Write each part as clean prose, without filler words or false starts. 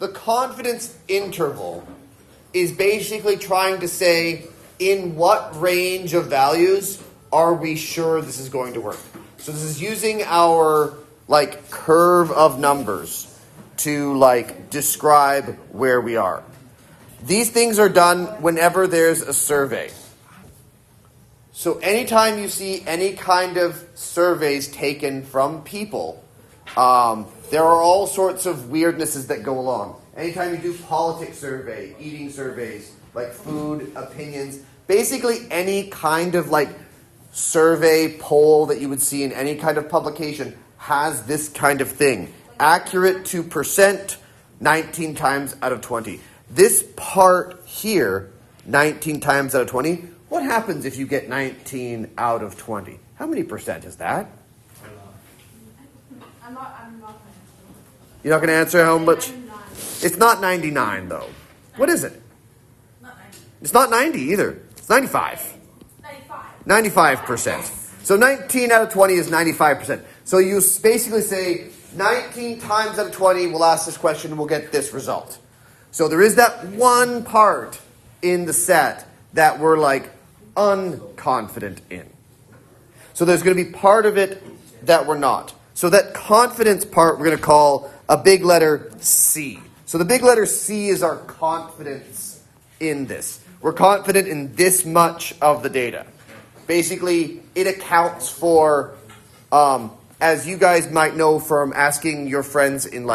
the confidence interval is basically trying to say in what range of values are we sure this is going to work. So this is using our curve of numbers to describe where we are. These things are done whenever there's a survey. So anytime you see any kind of surveys taken from people, there are all sorts of weirdnesses that go along. Anytime you do politics survey, eating surveys, like food, opinions, basically any kind of survey, poll that you would see in any kind of publication has this kind of thing. Accurate to percent, 19 times out of 20. This part here, 19 times out of 20, what happens if you get 19 out of 20? How many percent is that? I'm not You're not going to answer how much? It's not 99 though. What is it? Not 90. It's not 90 either. It's 95. 95%. So 19 out of 20 is 95%. So you basically say 19 times out of 20, we'll ask this question and we'll get this result. So there is that one part in the set that we're unconfident in. So there's going to be part of it that we're not. So that confidence part we're going to call a big letter C. So the big letter C is our confidence in this. We're confident in this much of the data. Basically, it accounts for, as you guys might know from asking your friends in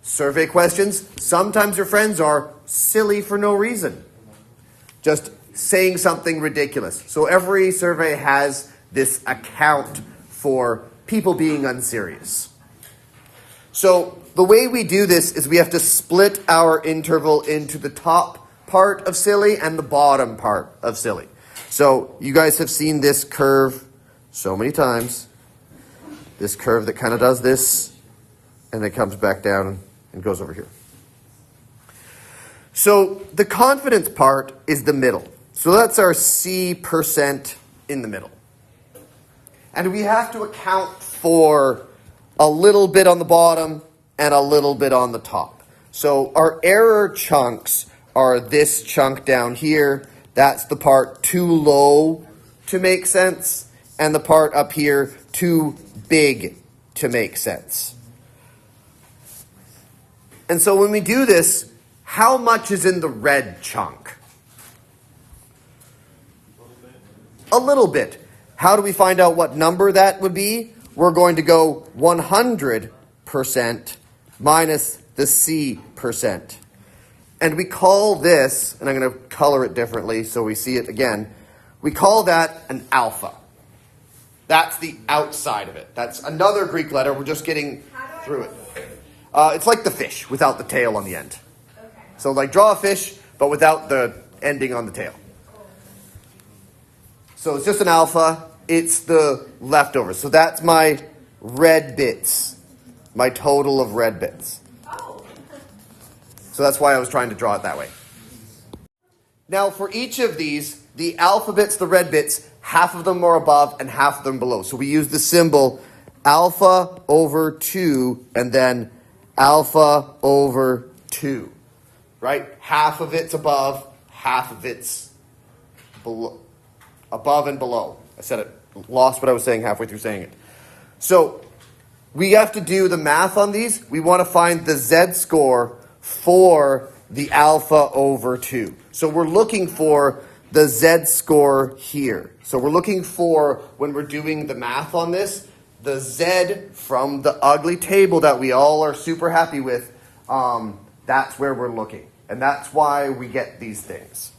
survey questions, sometimes your friends are silly for no reason. Just saying something ridiculous. So every survey has this account for people being unserious. So the way we do this is we have to split our interval into the top part of silly and the bottom part of silly. So you guys have seen this curve so many times. This curve that kind of does this and then comes back down and goes over here. So the confidence part is the middle. So that's our C percent in the middle. And we have to account for a little bit on the bottom and a little bit on the top. So our error chunks are this chunk down here. That's the part too low to make sense. And the part up here too big to make sense. And so when we do this, how much is in the red chunk? A little bit. How do we find out what number that would be? We're going to go 100% minus the C percent. And we call this, and I'm going to color it differently so we see it again, we call that an alpha. That's the outside of it. That's another Greek letter. We're just getting through it. It's like the fish without the tail on the end. Okay. So draw a fish, but without the ending on the tail. So it's just an alpha. It's the leftovers. So that's my red bits, my total of red bits. Oh. So that's why I was trying to draw it that way. Now for each of these, the alpha bits, the red bits, half of them are above and half of them below. So we use the symbol alpha over 2 and then alpha over 2. Right? Half of it's above, half of it's below. Above and below. I said it. Lost what I was saying halfway through saying it. So we have to do the math on these. We want to find the z-score for the alpha over 2. So we're looking for the z-score here. So we're looking for, when we're doing the math on this, the z from the ugly table that we all are super happy with. That's where we're looking. And that's why we get these things.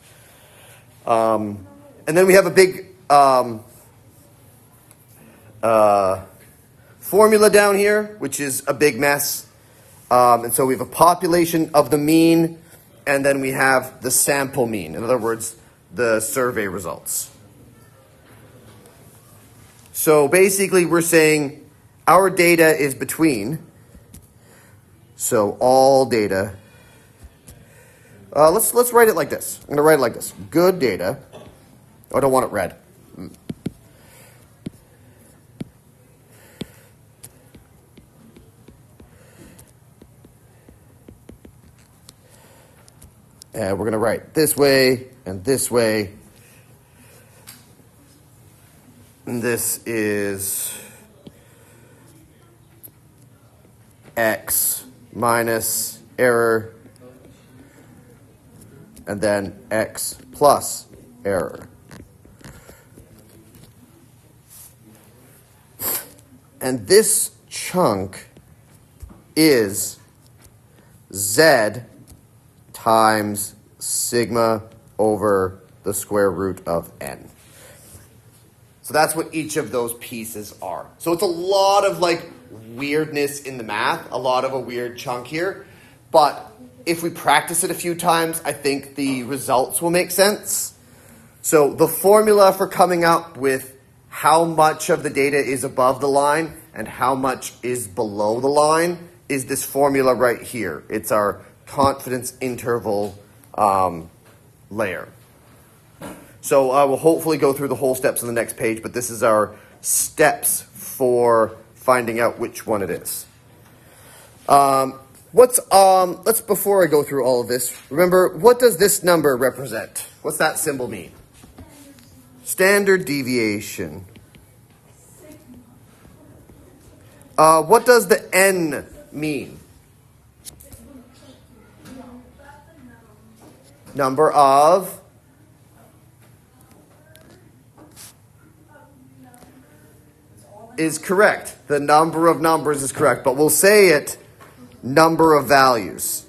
And then we have a big formula down here, which is a big mess. And so we have a population of the mean, and then we have the sample mean. In other words, the survey results. So basically we're saying our data is between, so all data, let's write it like this. I'm going to write it like this. Good data. Oh, I don't want it red. And we're going to write this way and this way. And this is x minus error, and then x plus error. And this chunk is z times sigma over the square root of n. So that's what each of those pieces are. So it's a lot of like weirdness in the math, a lot of a weird chunk here. But if we practice it a few times, I think the results will make sense. So the formula for coming up with how much of the data is above the line and how much is below the line is this formula right here. It's our confidence interval layer. So I will hopefully go through the whole steps on the next page, but this is our steps for finding out which one it is. Let's before I go through all of this, remember, what does this number represent? What's that symbol mean? Standard deviation. What does the n mean? Number of is correct. The number of numbers is correct, but we'll say it number of values.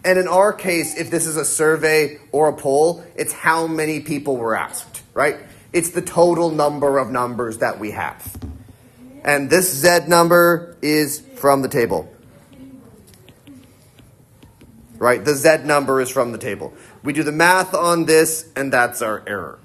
And in our case, if this is a survey or a poll, it's how many people were asked, right? It's the total number of numbers that we have. And this Z number is from the table. Right? The Z number is from the table. We do the math on this, and that's our error.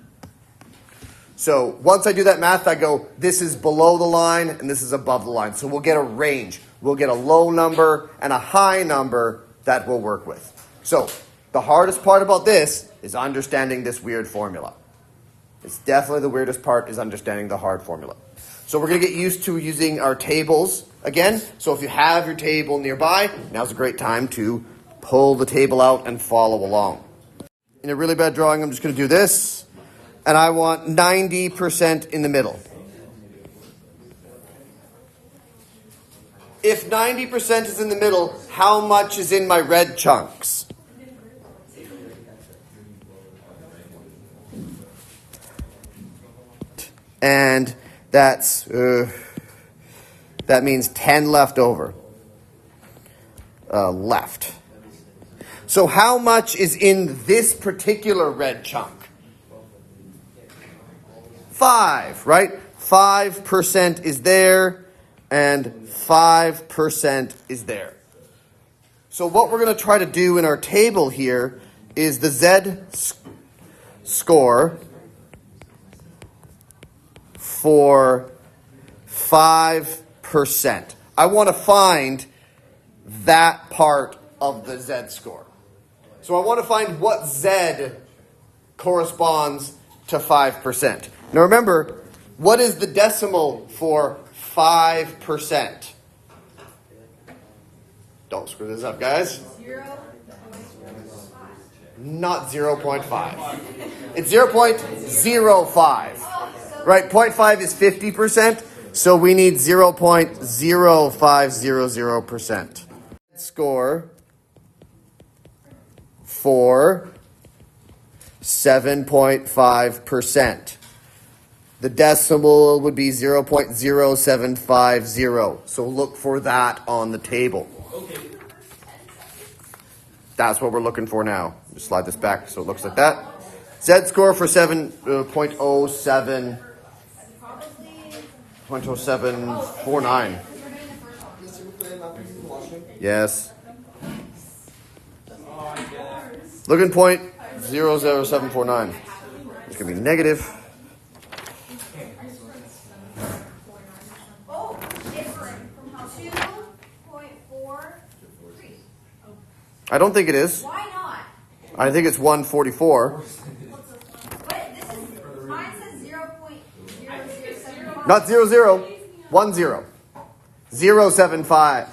So once I do that math, I go, this is below the line, and this is above the line. So we'll get a range. We'll get a low number and a high number that we'll work with. So the hardest part about this is understanding this weird formula. It's definitely the weirdest part is understanding the hard formula. So we're going to get used to using our tables again. So if you have your table nearby, now's a great time to pull the table out and follow along. In a really bad drawing, I'm just going to do this. And I want 90% in the middle. If 90% is in the middle, how much is in my red chunks? And that means 10 left over. Left. So how much is in this particular red chunk? 5, right? 5% is there, and 5% is there. So what we're going to try to do in our table here is the Z score for 5%. I want to find that part of the Z score. So I want to find what Z corresponds to 5%. Now remember, what is the decimal for 5%? Don't screw this up, guys. Not 0.5. It's 0.05. Right, 0.5 is 50%, so we need 0.0500%. Score for 7.5%. The decimal would be 0.0750. So look for that on the table. Okay. That's what we're looking for now. Just slide this back so it looks like that. Z score for 0.0749. Yes. Looking point 00749. It's going to be negative. I don't think it is. Why not? I think it's 144. What? Mine says 0.0075. Not 00. 10. 075.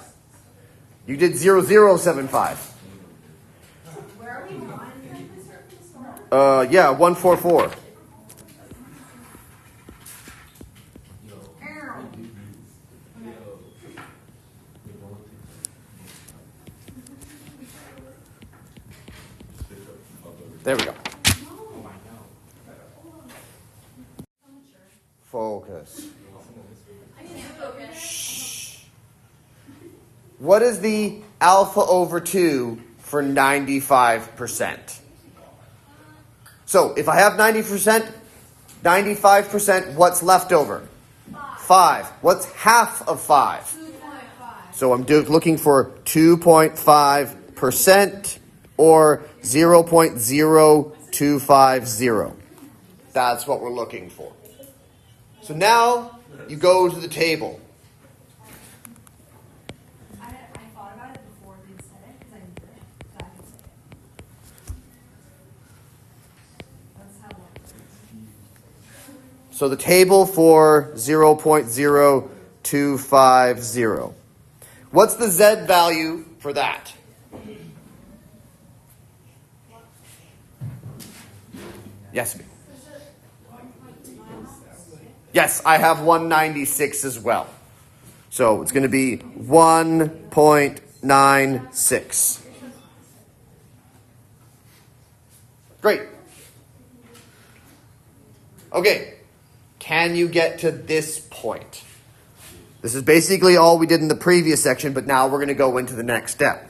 You did 0075. Where are we on? Yeah, 144. There we go. Focus. Shh. What is the alpha over 2 for 95%? So if I have 90%, 95%, what's left over? 5. What's half of 5? 2.5. So I'm looking for 2.5% or 0.0250. That's what we're looking for. So now you go to the table. I thought about it before you said it because I knew it, but I can say it. That's how long. So the table for 0.0250. What's the Z value for that? Yes. Yes, I have 196 as well. So it's going to be 1.96. Great. Okay. Can you get to this point? This is basically all we did in the previous section, but now we're going to go into the next step.